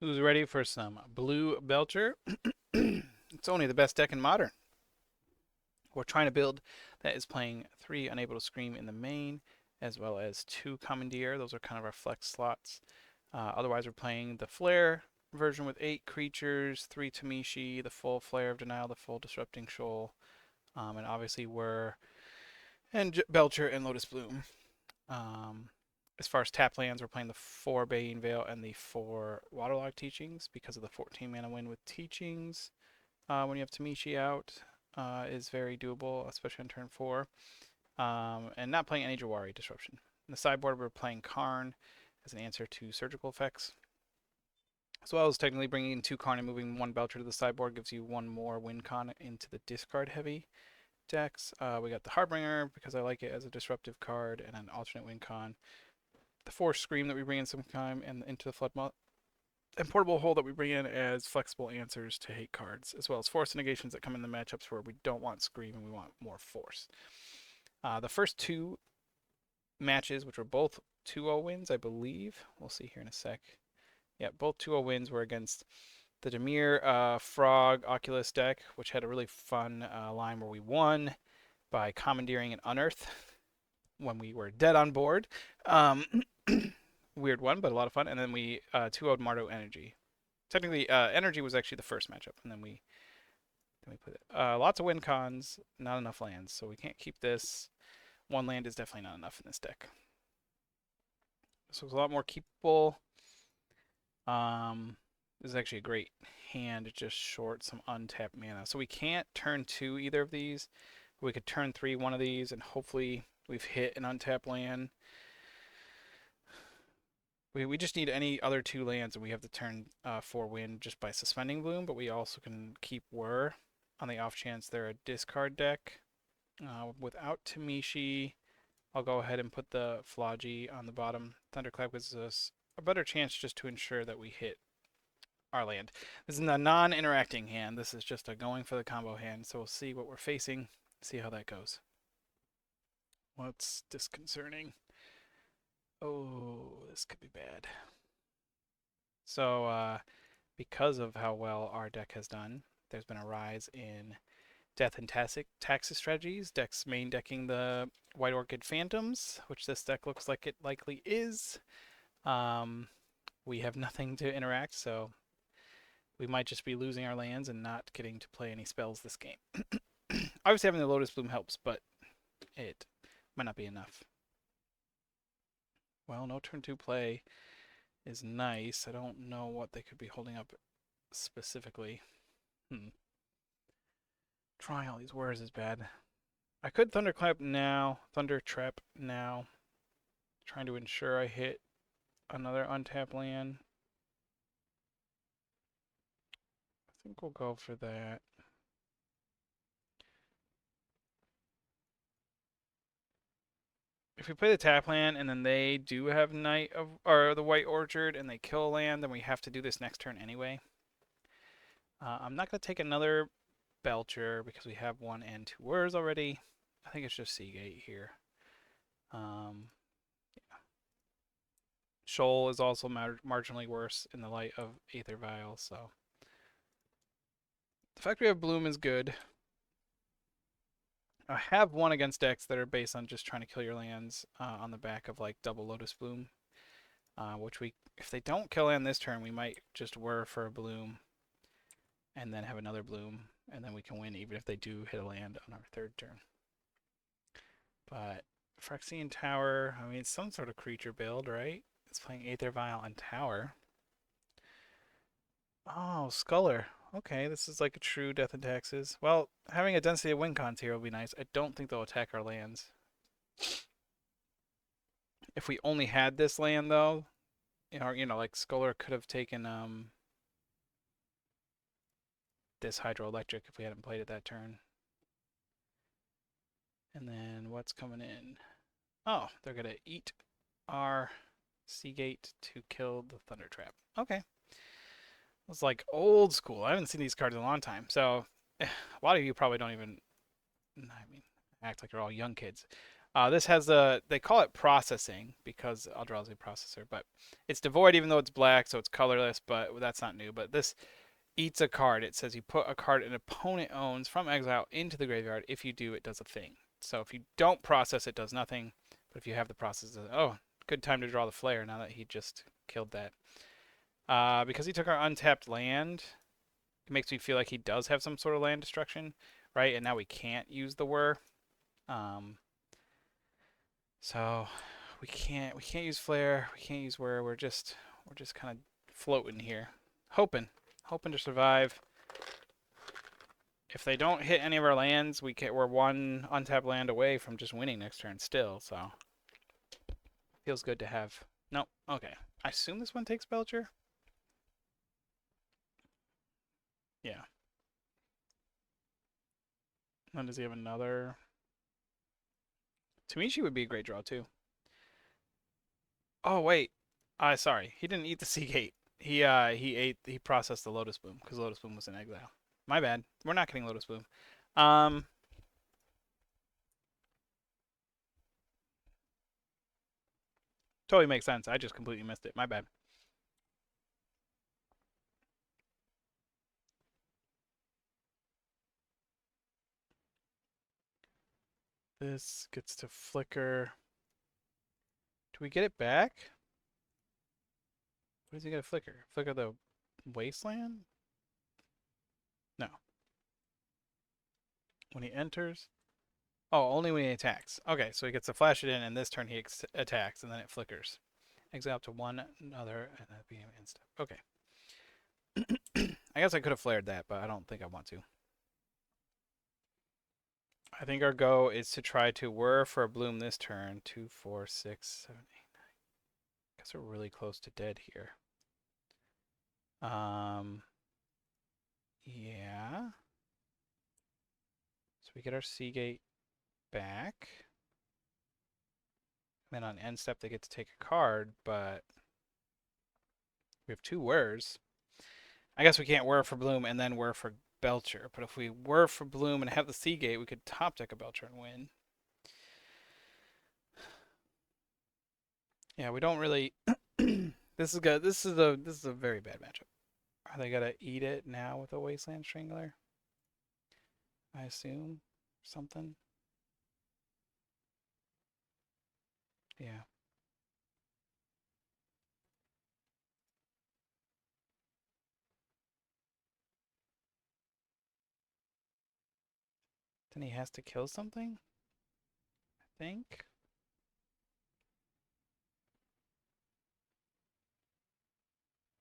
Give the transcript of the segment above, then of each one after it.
Who's ready for some Blue Belcher? It's only the best deck in Modern. We're trying to build that is playing 3 Unable to Scream in the main, as well as 2 Commandeer. Those are kind of our flex slots. Otherwise, we're playing the Flare version with 8 creatures, 3 Tamishi, the full Flare of Denial, the full Disrupting Shoal, and obviously and Belcher and Lotus Bloom. Um, as far as tap lands, we're playing the 4 Baying Veil and the 4 Waterlog Teachings because of the 14 mana win with Teachings. When you have Tamishi out, is very doable, especially on turn 4. And not playing any Jawari Disruption. In the sideboard, we're playing Karn as an answer to surgical effects. As well as technically bringing in 2 Karn and moving 1 Belcher to the sideboard gives you 1 more win con into the discard heavy decks. We got the Harbinger because I like it as a disruptive card and an alternate win con. The Force Scream that we bring in sometime and into the Flood and Portable Hole that we bring in as flexible answers to hate cards, as well as Force negations that come in the matchups where we don't want Scream and we want more Force. The first 2 matches, which were both 2-0 wins, I believe. We'll see here in a sec. Yeah, both 2-0 wins were against the Demir Frog Oculus deck, which had a really fun line where we won by commandeering an Unearth when we were dead on board. Weird one, but a lot of fun. And then we 2-0'd Mardo Energy. Technically, Energy was actually the first matchup, and then we put it. Lots of win cons, not enough lands, so we can't keep this. 1 land is definitely not enough in this deck. This was a lot more keepable. This is actually a great hand, just short some untapped mana. So we can't turn 2 either of these. We could turn 3 one of these, and hopefully we've hit an untapped land. We just need any other 2 lands, and we have to turn 4 win just by suspending Bloom, but we also can keep Whir on the off chance they're a discard deck. Without Tamishi, I'll go ahead and put the Flogi on the bottom. Thunderclap gives us a better chance just to ensure that we hit our land. This is a non-interacting hand. This is just a going for the combo hand, so we'll see what we're facing, see how that goes. What's disconcerting? Oh, this could be bad. So, because of how well our deck has done, there's been a rise in Death and Taxes strategies. Decks main decking the White Orchid Phantoms, which this deck looks like it likely is. We have nothing to interact, so we might just be losing our lands and not getting to play any spells this game. Obviously, having the Lotus Bloom helps, but it might not be enough. Well, no turn 2 play is nice. I don't know what they could be holding up specifically. Trying all these words is bad. I could Thunderclap now, Thunder Trap now, trying to ensure I hit another untapped land. I think we'll go for that. If we play the tap land and then they do have Knight of or the White Orchard and they kill a land, then we have to do this next turn anyway. I'm not going to take another Belcher because we have 1 and 2 words already. I think it's just Seagate here. Yeah. Shoal is also marginally worse in the light of Aether Vial, so the fact we have Bloom is good. I have won against decks that are based on just trying to kill your lands on the back of like double Lotus Bloom, which if they don't kill land this turn, we might just whir for a Bloom and then have another Bloom, and then we can win even if they do hit a land on our 3rd turn. But Phyrexian Tower, I mean, it's some sort of creature build, right? It's playing Aether Vial on Tower. Oh, Sculler. Okay, this is like a true Death and Taxes. Well, having a density of win cons here will be nice. I don't think they'll attack our lands. If we only had this land, though, like Sculler could have taken this Hydroelectric if we hadn't played it that turn. And then what's coming in? Oh, they're going to eat our Seagate to kill the Thunder Trap. Okay. It's like old school. I haven't seen these cards in a long time. So a lot of you probably don't even, I mean, act like you're all young kids. This has they call it processing because Eldrazi processor, but it's devoid even though it's black, so it's colorless, but that's not new. But this eats a card. It says you put a card an opponent owns from exile into the graveyard. If you do, it does a thing. So if you don't process, it does nothing. But if you have the process, oh, good time to draw the flare now that he just killed that. Because he took our untapped land, it makes me feel like he does have some sort of land destruction, right? And now we can't use the whir. So we can't use flare, we can't use whir. We're just kind of floating here, hoping to survive. If they don't hit any of our lands, we're one untapped land away from just winning next turn still. So feels good to have. No, okay. I assume this one takes Belcher. Yeah. Then does he have another? Tamishi would be a great draw too. Oh wait, sorry, he didn't eat the Seagate. He processed the Lotus Bloom because Lotus Bloom was in exile. My bad. We're not getting Lotus Bloom. Totally makes sense. I just completely missed it. My bad. This gets to flicker. Do we get it back? What does he get to flicker? Flicker the wasteland? No. When he enters? Oh, only when he attacks. Okay, so he gets to flash it in, and this turn he attacks, and then it flickers. Exile up to one another, and that'd be an instep. Okay. I guess I could have flared that, but I don't think I want to. I think our go is to try to whir for a bloom this turn. 2, 4, 6, 7, 8, 9. I guess we're really close to dead here. Yeah. So we get our Seagate back. Then on end step they get to take a card, but we have 2 whirs. I guess we can't whir for bloom and then whir for Belcher, but if we whir for bloom and have the Seagate, we could top deck a Belcher and win. Yeah, we don't really. This is good. This is a very bad matchup. Are they gonna eat it now with a Wasteland Strangler? I assume something. Yeah. Then he has to kill something. I think.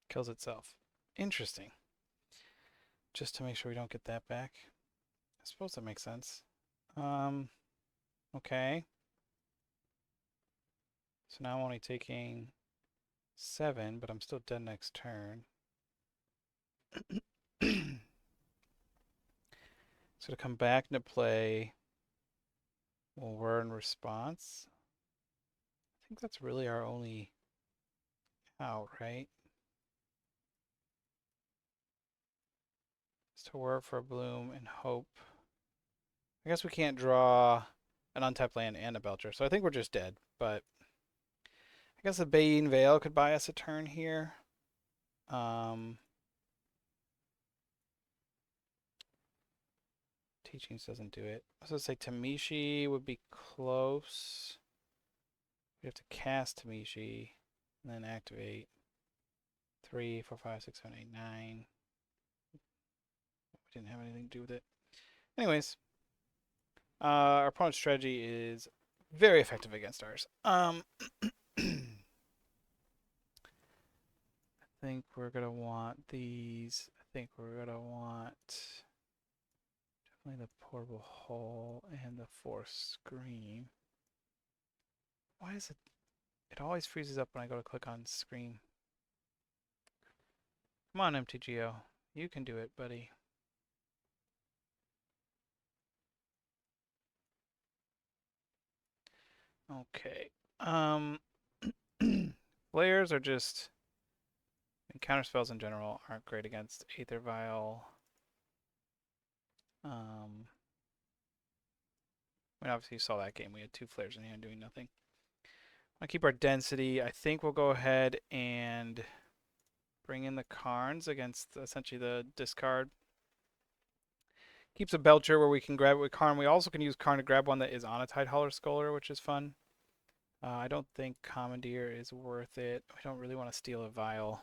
Kills itself. Interesting. Just to make sure we don't get that back. I suppose that makes sense. Okay. So now I'm only taking 7, but I'm still dead next turn. So to come back into play, well, we're in response. I think that's really our only out, right? Just to work for a bloom and hope. I guess we can't draw an untapped land and a Belcher, so I think we're just dead, but I guess a Bayene Veil could buy us a turn here. Teachings doesn't do it. I was going to say Tamishi would be close. We have to cast Tamishi and then activate 3, 4, 5, 6, 7, 8, 9. We didn't have anything to do with it. Anyways, our opponent's strategy is very effective against ours. I think we're gonna want these. I think we're gonna want definitely the portable hull and the force screen. Why is it? It always freezes up when I go to click on screen. Come on, MTGO. You can do it, buddy. Okay. Flares are just... counter spells in general aren't great against Aether Vial. I mean, obviously you saw that game. We had 2 flares in hand doing nothing. I keep our density. I think we'll go ahead and bring in the Karns against essentially the discard. Keeps a Belcher where we can grab it with Karn. We also can use Karn to grab one that is on a Tidehauler Scholar, which is fun. I don't think Commandeer is worth it. We don't really want to steal a Vial.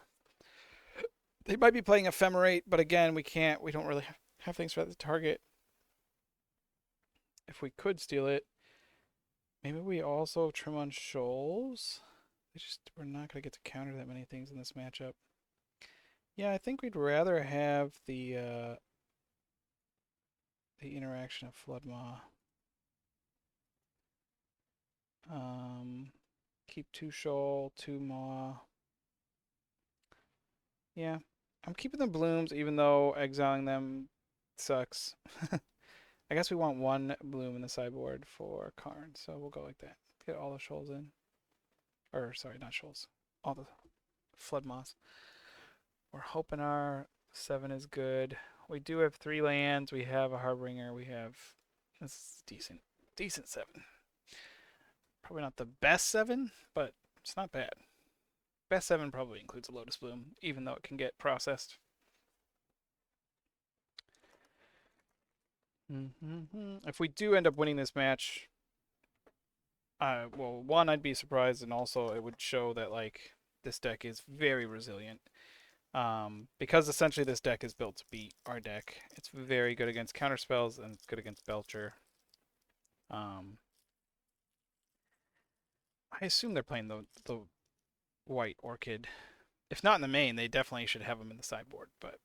They might be playing Ephemerate, but again, we don't really have things for that to target. If we could steal it, maybe we also trim on Shoals. We're not going to get to counter that many things in this matchup. Yeah, I think we'd rather have the interaction of Floodmaw. Keep 2 Shoal, 2 Maw. Yeah, I'm keeping the Blooms even though exiling them sucks. I guess we want 1 Bloom in the sideboard for Karn, so we'll go like that. Get all the Shoals in. Or, sorry, not Shoals. All the Floodmaws. We're hoping our 7 is good. We do have 3 lands. We have a Harbinger. This is decent. Decent 7. Probably not the best 7, but it's not bad. Best 7 probably includes a Lotus Bloom, even though it can get processed. If we do end up winning this match, well, 1, I'd be surprised, and also it would show that like this deck is very resilient. Because essentially this deck is built to beat our deck. It's very good against counterspells and it's good against Belcher. I assume they're playing the white Orchid. If not in the main, they definitely should have them in the sideboard, but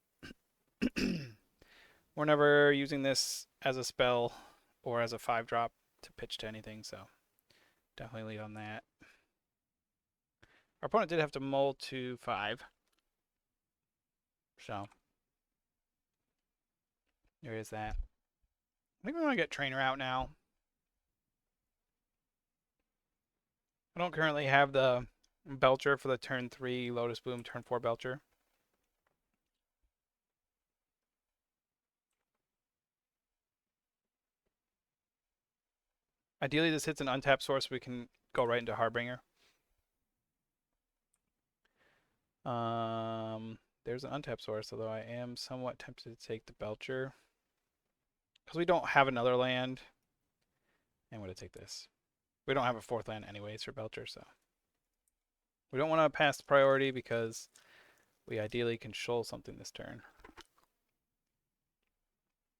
we're never using this as a spell or as a 5-drop to pitch to anything, so definitely lead on that. Our opponent did have to mull to 5. So there is that. I think we want to get Trainer out now. I don't currently have the Belcher for the turn 3 Lotus Bloom, turn 4 Belcher. Ideally, this hits an untapped source so we can go right into Harbinger. There's an untapped source, although I am somewhat tempted to take the Belcher. Because we don't have another land. I'm going to take this. We don't have a 4th land anyways for Belcher, so. We don't want to pass the priority because we ideally can shoal something this turn.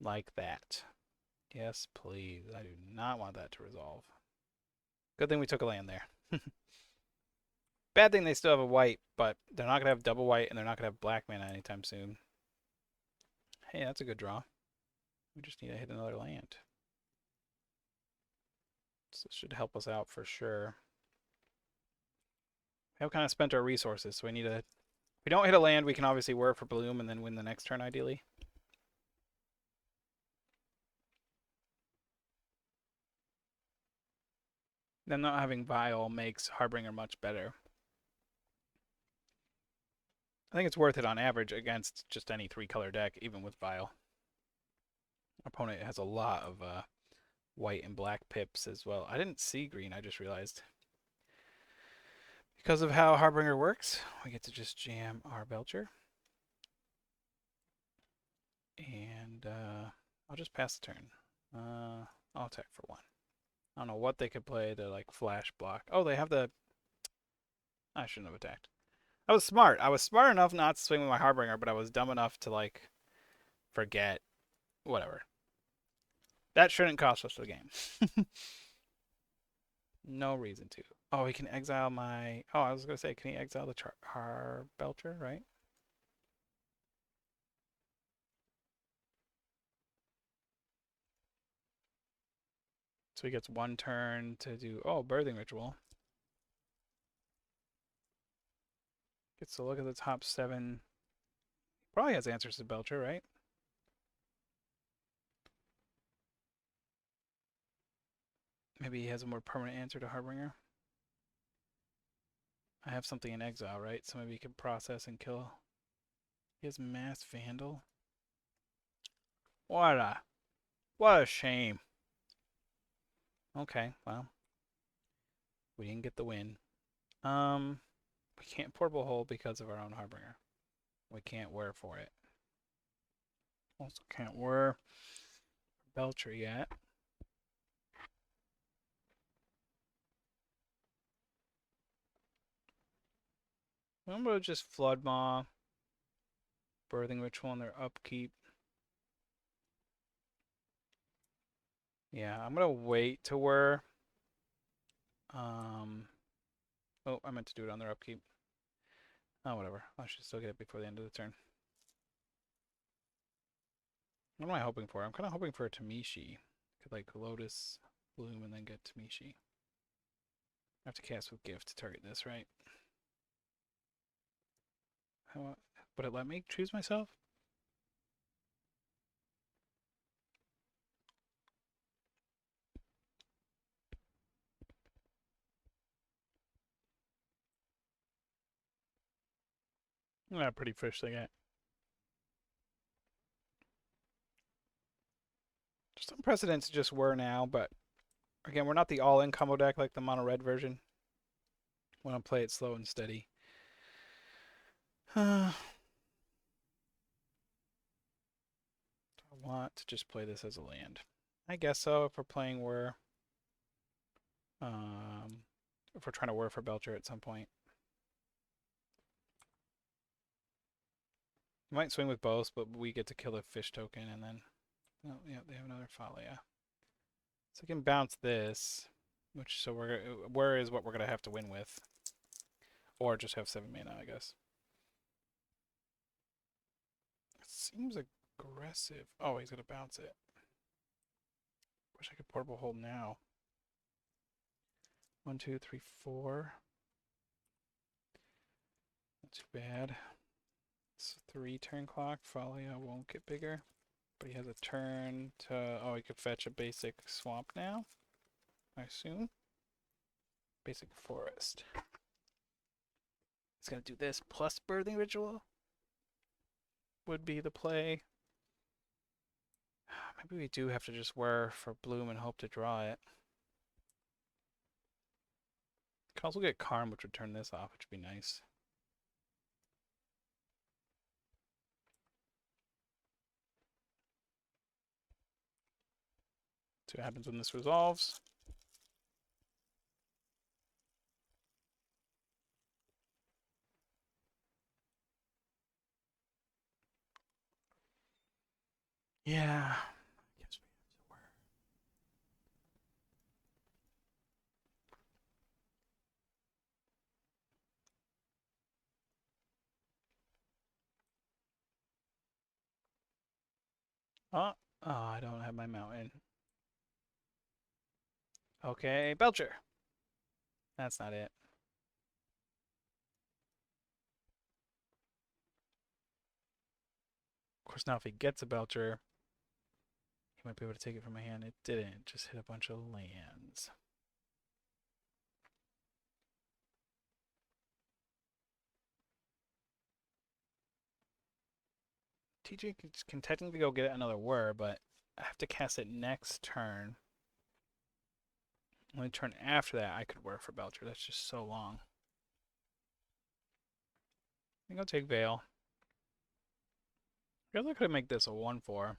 Like that. Yes, please. I do not want that to resolve. Good thing we took a land there. Bad thing they still have a white, but they're not going to have double white and they're not going to have black mana anytime soon. Hey, that's a good draw. We just need to hit another land. So this should help us out for sure. We have kind of spent our resources, so we need to... If we don't hit a land, we can obviously work for Bloom and then win the next turn, ideally. Them not having Vial makes Harbinger much better. I think it's worth it on average against just any 3-color deck, even with Vial. Our opponent has a lot of white and black pips as well. I didn't see green, I just realized. Because of how Harbinger works, we get to just jam our Belcher. And I'll just pass the turn. I'll attack for 1. I don't know what they could play to like flash block. Oh, they have the... I shouldn't have attacked. I was smart. I was smart enough not to swing with my Harbinger, but I was dumb enough to like forget. Whatever. That shouldn't cost us the game. No reason to. Oh, he can exile my... Oh, I was going to say, can he exile the Belcher, right? So he gets 1 turn to do... Oh, Birthing Ritual. Gets to look at the top 7. Probably has answers to Belcher, right? Maybe he has a more permanent answer to Harbinger. I have something in exile, right? So maybe he can process and kill. He has Mass Vandal. What a shame. Okay, well, we didn't get the win. We can't portable hold because of our own Harbinger. We can't wear for it. Also can't wear Belcher yet. I'm gonna just Flood Maw, Birthing Ritual on their upkeep. Yeah, I'm gonna wait to wear. Oh, I meant to do it on their upkeep. Oh, whatever. I should still get it before the end of the turn. What am I hoping for? I'm kind of hoping for a Tamishi. Could like Lotus, Bloom, and then get Tamishi. I have to cast with Gift to target this, right? How, would it let me choose myself? Yeah, pretty fish they get. Some precedents just were now, but again, we're not the all-in combo deck like the mono red version. We want to play it slow and steady. I want to just play this as a land. I guess so. If we're playing if we're trying to whir for Belcher at some point. We might swing with both, but we get to kill a fish token and then, oh yeah, they have another Follia. So we can bounce this, which so where is what we're gonna have to win with, or just have 7 mana, I guess. It seems aggressive. Oh, he's gonna bounce it. Wish I could portable hold now. 1, 2, 3, 4. Not too bad. It's a 3 turn clock. Follia won't get bigger. But he has a turn to... Oh, he could fetch a basic swamp now, I assume. Basic forest. He's going to do this plus Birthing Ritual. Would be the play. Maybe we do have to just wear for Bloom and hope to draw it. Could also get Karm, which would turn this off, which would be nice. See what happens when this resolves. Yeah. I guess we have to wear. Oh, I don't have my mountain. Okay, Belcher. That's not it. Of course, now if he gets a Belcher, he might be able to take it from my hand. It didn't. It just hit a bunch of lands. TJ can technically go get another whir, but I have to cast it next turn. Only turn after that I could whir for Belcher. That's just so long. I think I'll take Veil. I guess I could make this a 1/4.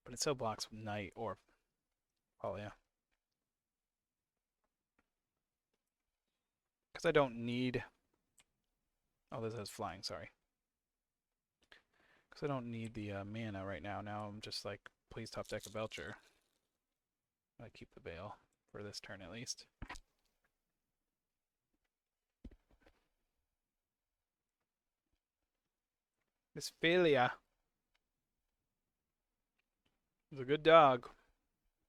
But it still blocks with Knight or Follia. Because I don't need... Oh, this has flying, sorry. Because I don't need the mana right now. Now I'm just like, please top deck a Belcher. I keep the Veil for this turn at least. Miss Philia is a good dog.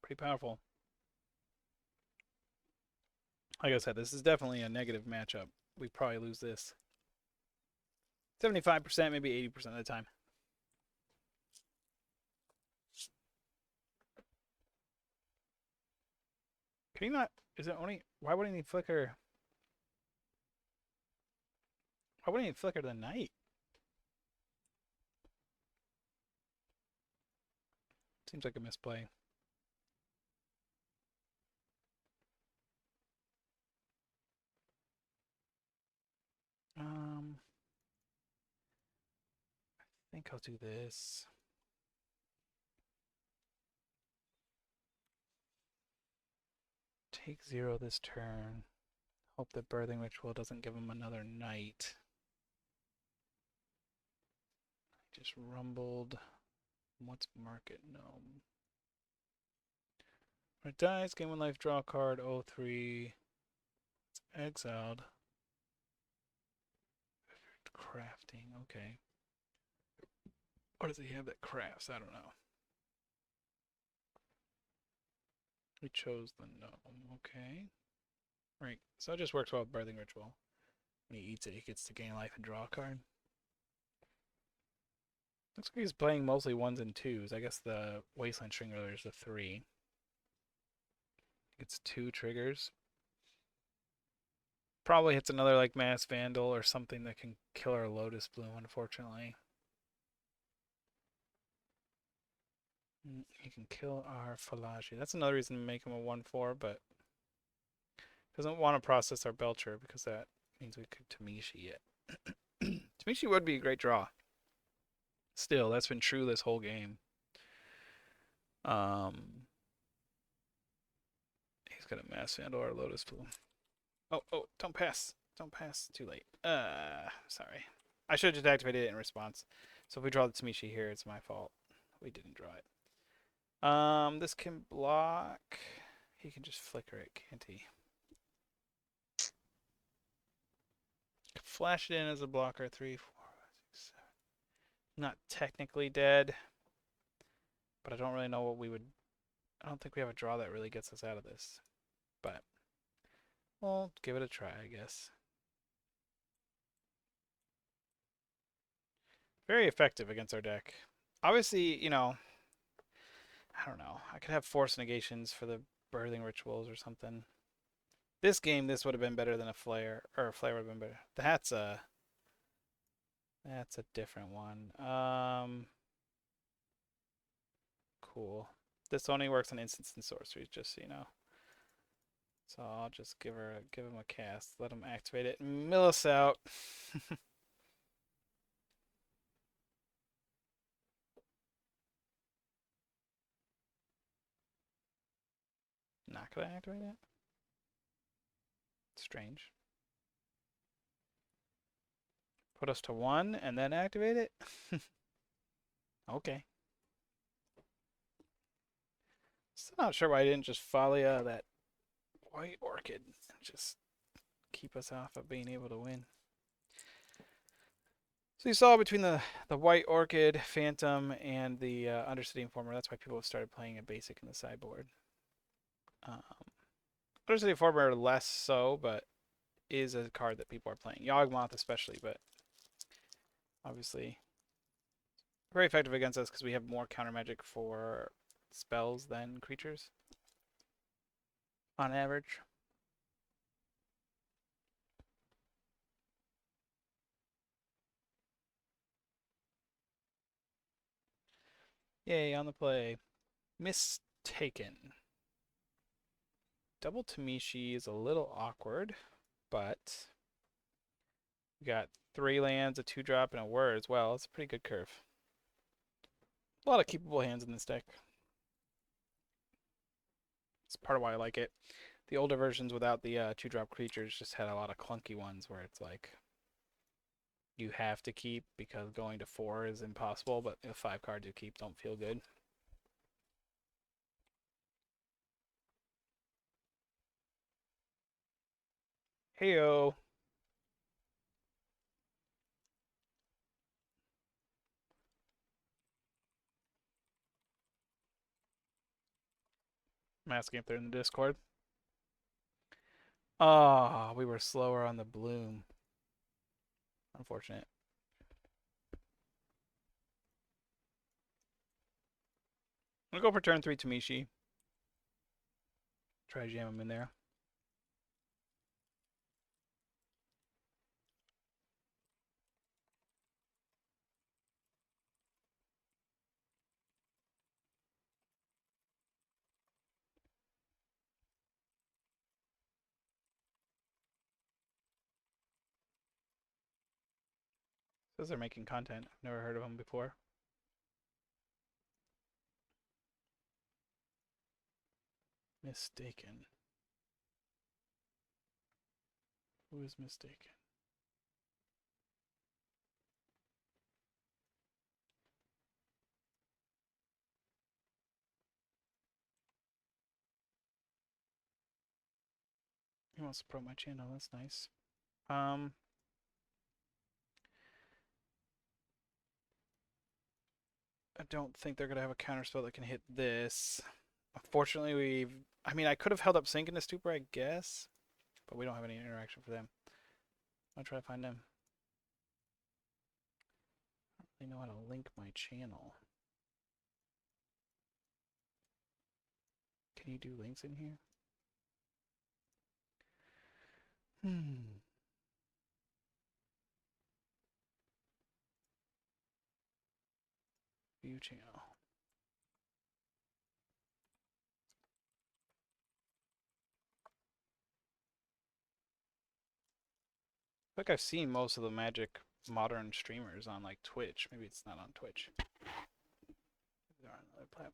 Pretty powerful. Like I said, this is definitely a negative matchup. We probably lose this 75%, maybe 80% of the time. Can he not? Is it only? Why wouldn't he flicker? Why wouldn't he flicker the Knight? Seems like a misplay. I think I'll do this. Take 0 this turn. Hope that Birthing Ritual doesn't give him another night. I just rumbled. What's Market Gnome? When it dies, gain 1 life, draw a card, 0/3. It's exiled. Crafting, okay. Or does he have that crafts? I don't know. We chose the gnome, okay. Right, so it just works well with Birthing Ritual. When he eats it, he gets to gain life and draw a card. Looks like he's playing mostly 1s and 2s. I guess the Wasteland Strangler is a 3. It's 2 triggers. Probably hits another like Mass Vandal or something that can kill our Lotus Bloom, unfortunately. He can kill our Falaji. That's another reason to make him a 1/4, but doesn't want to process our Belcher because that means we could Tamishi it. Tamishi would be a great draw. Still, that's been true this whole game. He's got a Mass Vandal or Lotus Bloom. Oh, don't pass. Don't pass. Too late. Sorry. I should have just activated it in response. So if we draw the Tamishi here, it's my fault. We didn't draw it. This can block. He can just flicker it, can't he? Flash it in as a blocker. 3, 4, 5, 6, 7. Not technically dead, but I don't really know what we would. I don't think we have a draw that really gets us out of this. But we'll give it a try, I guess. Very effective against our deck. Obviously, you know, I don't know. I could have force negations for the Birthing Rituals or something. This game, this would have been better than a Flare, or a Flare would have been better. That's a different one. Cool. This only works on instants and sorceries, just so you know. So I'll just give him a cast, let him activate it, and mill us out. Not gonna activate it? Strange. Put us to 1 and then activate it? Okay. Still not sure why I didn't just Follia that White Orchid and just keep us off of being able to win. So you saw between the White Orchid, Phantom, and the Undercity Informer, that's why people have started playing a basic in the sideboard. Undercity Informer less so, but is a card that people are playing. Yawgmoth especially, but obviously very effective against us because we have more counter magic for spells than creatures on average. Yay, on the play. Mistaken. Double Tamishi is a little awkward, but we got 3 lands, a 2-drop, and a word as well. It's a pretty good curve. A lot of keepable hands in this deck. It's part of why I like it. The older versions without the 2-drop creatures just had a lot of clunky ones where it's like you have to keep because going to 4 is impossible, but the 5 cards you keep don't feel good. Heyo. I'm asking if they're in the Discord. Ah, we were slower on the bloom. Unfortunate. I'm gonna go for turn 3 Tamishi. Try to jam him in there. Because they're making content. I've never heard of them before. Mistaken. Who is mistaken? He wants to promote my channel. That's nice. I don't think they're gonna have a counterspell that can hit this. Unfortunately, I mean, I could have held up Sink into Stupor, I guess, but we don't have any interaction for them. I'll try to find them. I don't really know how to link my channel. Can you do links in here? View channel. I think I've seen most of the Magic modern streamers on like Twitch. Maybe it's not on Twitch. They're on another platform.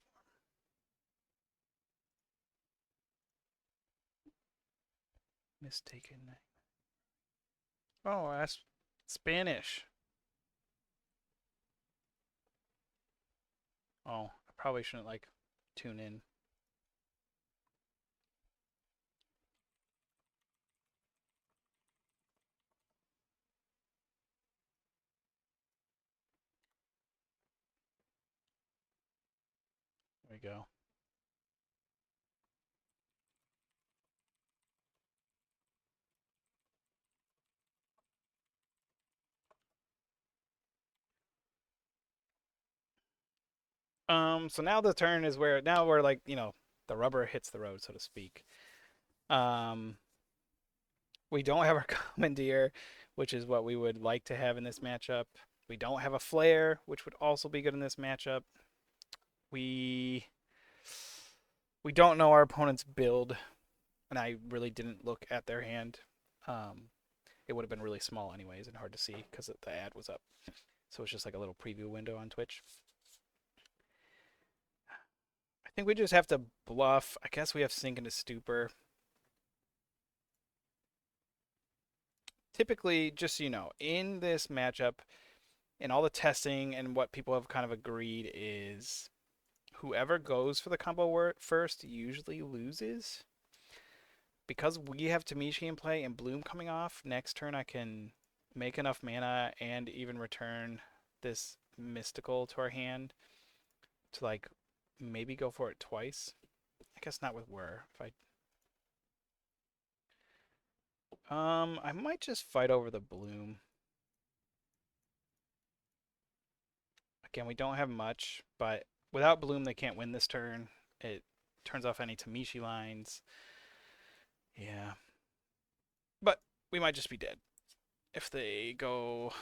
Mistaken name. Oh, that's Spanish. Oh, I probably shouldn't like tune in. There we go. So now the turn is where now we're like, you know, the rubber hits the road, so to speak. We don't have our Commandeer, which is what we would like to have in this matchup. We don't have a Flare, which would also be good in this matchup. We don't know our opponent's build, and I really didn't look at their hand. It would have been really small anyways and hard to see because the ad was up. So it's just like a little preview window on Twitch. I think we just have to bluff. I guess we have Sink into Stupor. Typically, just so you know, in this matchup, and all the testing and what people have kind of agreed is whoever goes for the combo first usually loses. Because we have Tamishi in play and Bloom coming off, next turn I can make enough mana and even return this mystical to our hand to like maybe go for it twice. I guess not with Whir. If I might just fight over the Bloom. Again, we don't have much, but without Bloom they can't win this turn. It turns off any Tamishi lines. Yeah. But we might just be dead. If they go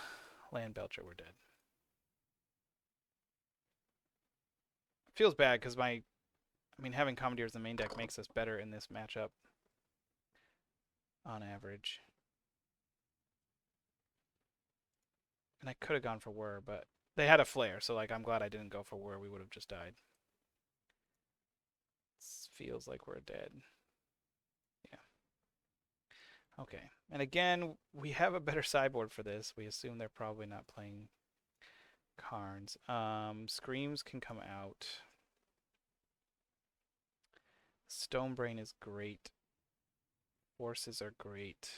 land Belcher, we're dead. Feels bad because having Commandeer as the main deck makes us better in this matchup on average. And I could have gone for Whir, but they had a Flare, so like I'm glad I didn't go for Whir. We would have just died. This feels like we're dead. Yeah. Okay. And again, we have a better sideboard for this. We assume they're probably not playing Karns. Screams can come out. Stonebrain is great. Forces are great.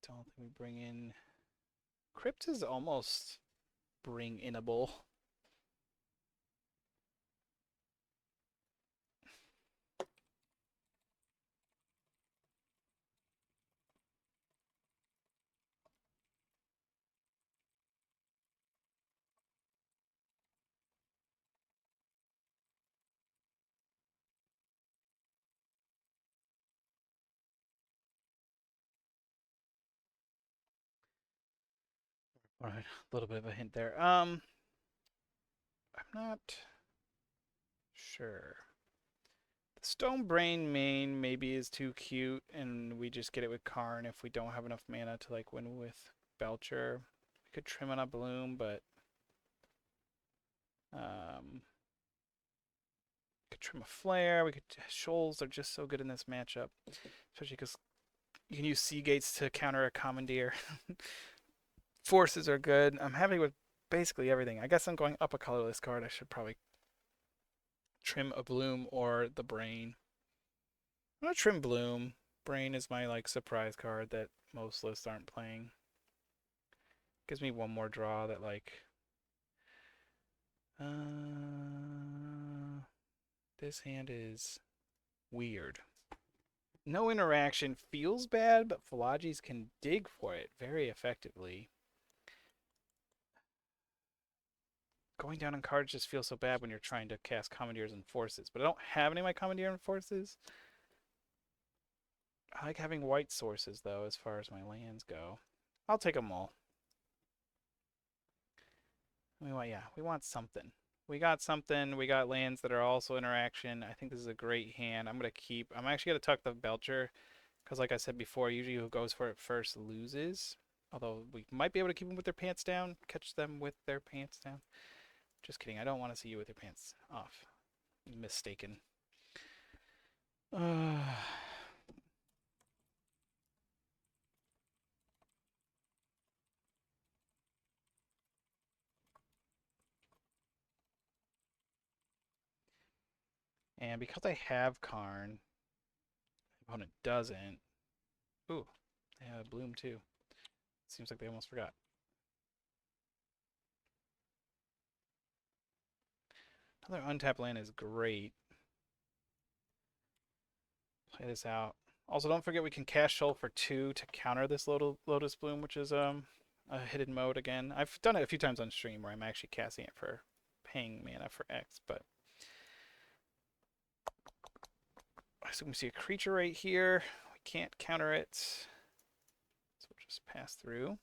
Don't think we bring in... Crypt is almost bring-inable. All right, a little bit of a hint there. I'm not sure. Stone Brain main maybe is too cute, and we just get it with Karn if we don't have enough mana to like win with Belcher. We could trim on a Bloom, but could trim a Flare. We could Shoals are just so good in this matchup, especially because you can use Sea Gates to counter a Commandeer. Forces are good. I'm happy with basically everything. I guess I'm going up a colorless card. I should probably trim a Bloom or the Brain. I'm gonna trim Bloom. Brain is my like surprise card that most lists aren't playing. Gives me one more draw that like this hand is weird. No interaction feels bad, but Philogis can dig for it very effectively. Going down on cards just feels so bad when you're trying to cast Commandeers and Forces, but I don't have any of my Commandeer and Forces. I like having white sources, though, as far as my lands go. I'll take them all. We want something. We got something. We got lands that are also interaction. I think this is a great hand. I'm actually going to tuck the Belcher, because like I said before, usually who goes for it first loses. Although we might be able to keep them with their pants down, catch them with their pants down. Just kidding. I don't want to see you with your pants off. Mistaken. And because I have Karn, the opponent doesn't. Ooh, they have Bloom too. Seems like they almost forgot. Another untapped land is great. Play this out. Also, don't forget we can cast Shoal for 2 to counter this Lotus Bloom, which is a hidden mode again. I've done it a few times on stream where I'm actually casting it for paying mana for X, but so we see a creature right here. We can't counter it, so we'll just pass through.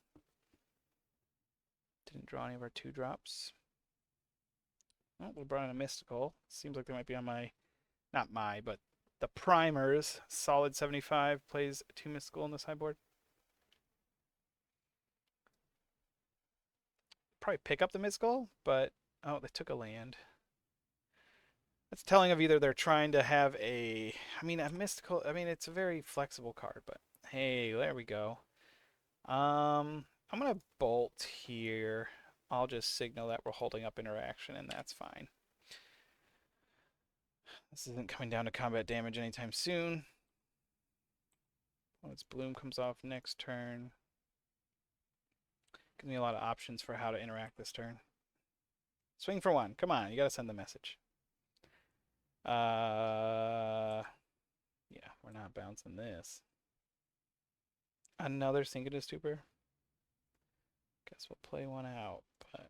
Didn't draw any of our 2-drops. Oh, we brought in a Mystical. Seems like they might be on my, not my, but the Primers. Solid 75 plays 2 Mystical in the sideboard. Probably pick up the Mystical, but oh, they took a land. That's telling of either they're trying to have a Mystical, it's a very flexible card, but hey, there we go. I'm gonna bolt here. I'll just signal that we're holding up interaction, and that's fine. This isn't coming down to combat damage anytime soon. Once Bloom comes off next turn, gives me a lot of options for how to interact this turn. Swing for 1. Come on, you gotta send the message. Yeah, we're not bouncing this. Another Synchronous Stupor. Guess we'll play one out, but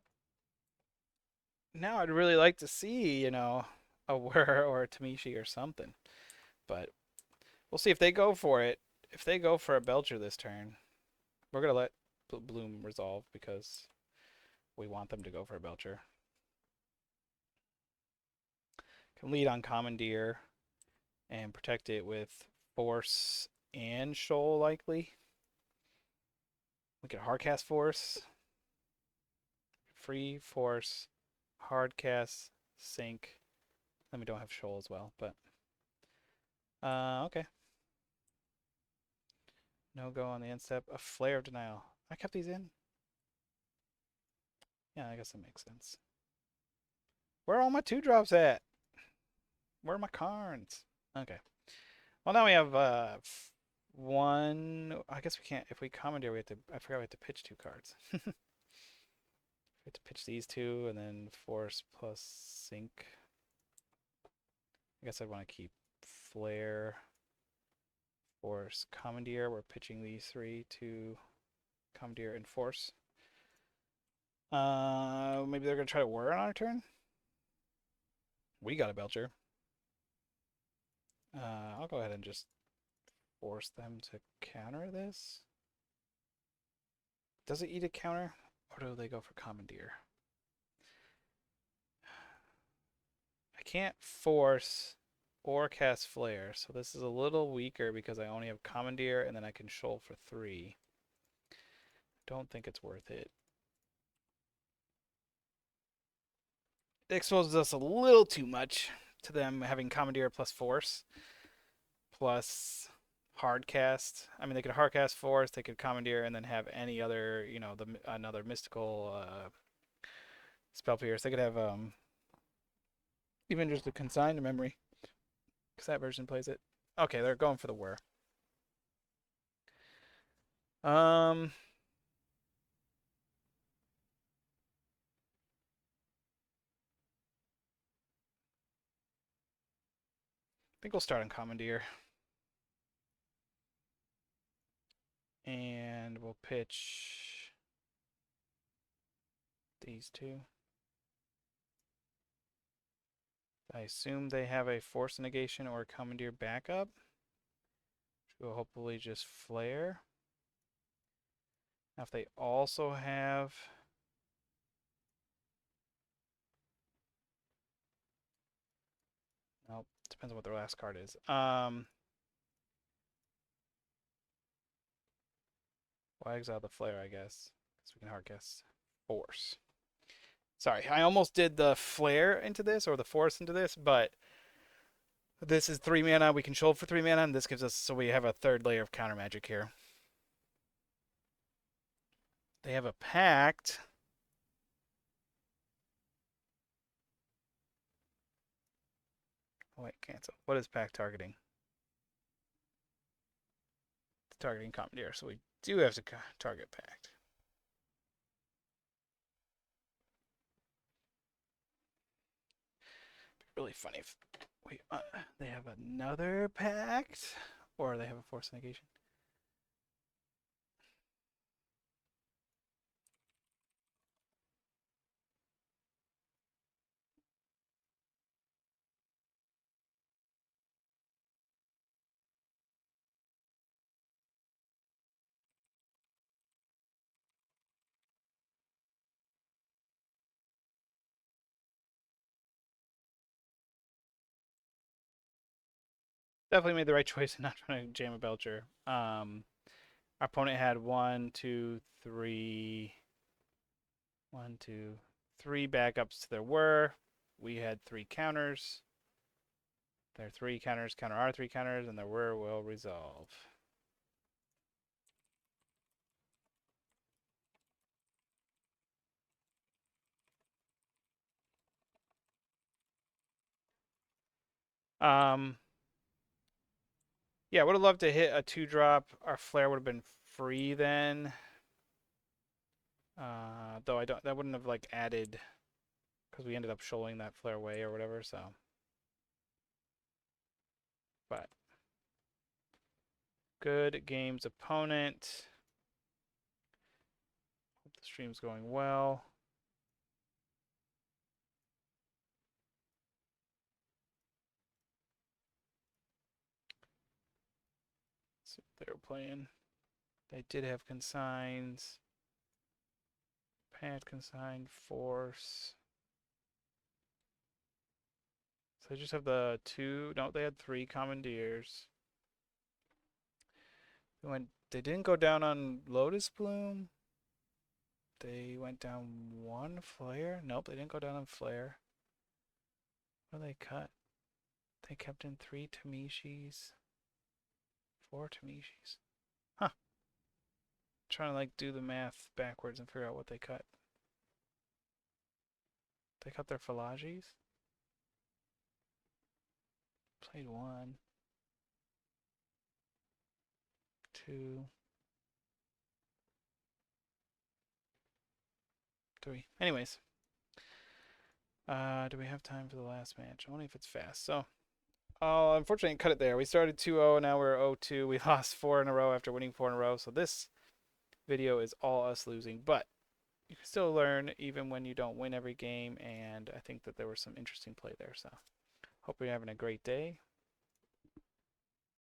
now I'd really like to see, a Whir or a Tamishi or something. But we'll see if they go for it. If they go for a Belcher this turn, we're going to let Bloom resolve because we want them to go for a Belcher. Can lead on Commandeer and protect it with Force and Shoal likely. We could hardcast Force. Free Force. Hardcast. Sync. Then we don't have Shoal as well, but okay. No go on the end step. A Flare of Denial. I kept these in? Yeah, I guess that makes sense. Where are all my 2-drops at? Where are my Karns? Okay. Well, now we have 1. I guess we can't. If we Commandeer, we have to. I forgot we have to pitch 2 cards. We have to pitch these 2 and then Force plus Sync. I guess I'd want to keep Flare, Force, Commandeer. We're pitching these 3 to Commandeer and Force. Maybe they're gonna try to Whir on our turn. We got a Belcher. I'll go ahead and just force them to counter this. Does it eat a counter, or do they go for Commandeer? I can't force or cast Flare. So this is a little weaker because I only have Commandeer and then I can shoal for 3. Don't think it's worth it. It exposes us a little too much to them having Commandeer plus Force plus Hardcast. I mean, they could Hardcast Force, they could Commandeer, and then have any other, you know, another mystical spell pierce. They could have even just a consigned memory, because that version plays it. Okay, they're going for the whir. I think we'll start on Commandeer. And we'll pitch these two. I assume they have a Force Negation or a Commandeer backup. Which will hopefully just Flare. Now if they also have... Nope, depends on what their last card is. We'll exile the Flare, I guess. So we can hardcast Force. Sorry, I almost did the Flare into this, or the Force into this, but this is 3 mana. We control for 3 mana, and this gives us, so we have a third layer of counter magic here. They have a Pact. Oh, wait, cancel. What is Pact targeting? It's targeting Commandeer, so we do have to target Pact. Really funny if wait, they have another Pact, or they have a Force Negation. Definitely made the right choice in not trying to jam a Belcher. Our opponent had 1, 2, 3, 1, 2, 3 backups to their whir. We had 3 counters. Their 3 counters counter our 3 counters, and their whir will resolve. Yeah, would have loved to hit a 2-drop. Our Flare would have been free then. Though I don't, that wouldn't have like added, because we ended up shoaling that Flare away or whatever. So, but good games, opponent. Hope the stream's going well. Let's see what they were playing. They did have consigns. Pad consign, Force. So they just have the 2. No, they had 3 Commandeers. They didn't go down on Lotus Bloom. They went down 1 Flare. Nope, they didn't go down on Flare. What did they cut? They kept in 3 Tamishis. 4 Tamishis. Huh. Trying to like do the math backwards and figure out what they cut. They cut their Philagis. Played 1. 2. 3. Anyways. Do we have time for the last match? Only if it's fast. So, unfortunately, cut it there. We started 2-0, now we're 0-2. We lost 4 in a row after winning 4 in a row. So this video is all us losing, but you can still learn even when you don't win every game, and I think that there was some interesting play there. So, hope you're having a great day.